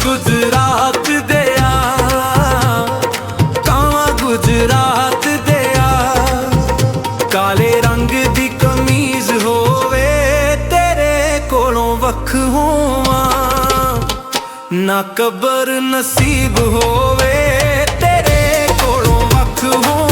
गुजरात दे कावां गुजरात दे काले रंग दी कमीज होवे तेरे कोलों वख होवां ना कबर नसीब होवे तेरे कोलों वख होवां।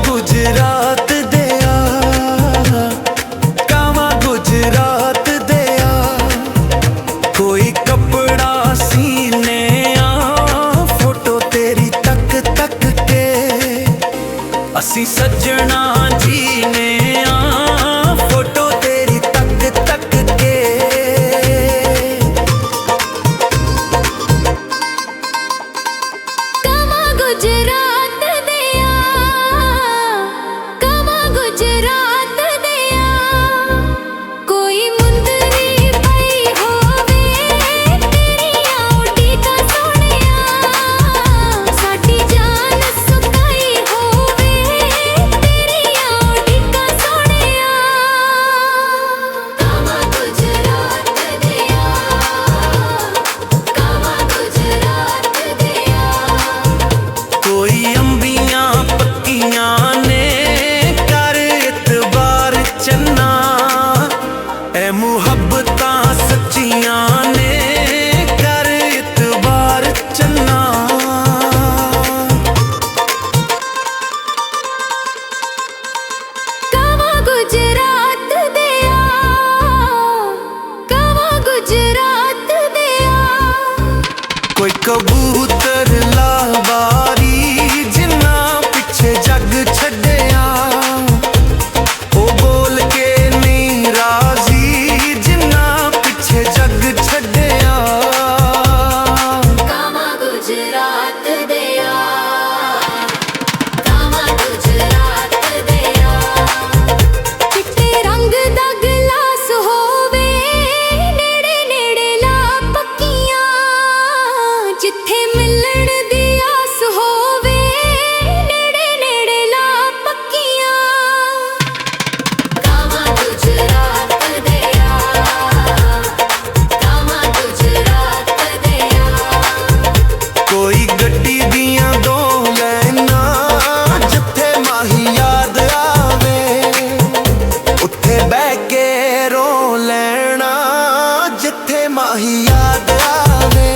गुजरात दे कावां गुजरात दे कोई कपड़ा सीने फोटो तेरी तक तक के असी सजना जीने फोटो तेरी तक तक के। कावां गुजरात मुहब्बतां सच्चियां ने कर इतबार चन्ना। कावां गुजरात दे कावां गुजरात दे कोई कबूतर लावारी जिन्ना पिछे जग छड्डिया ओ बोल के नहीं राजी जग छड्डिया। कावां गुजरात दे कावां गुजरात दे चिट्टे रंग दा गिलास होवे नेड़े नेड़े ला पक्कियां जिथे मिलण दी आस होवे नेड़े नेड़े ला पक्कियां। कावां गुजरात दे कोई गड्डी दियां दो लैना जिथे माही याद आवे उत्थे बह के रो लेना जिथे माही याद आवे।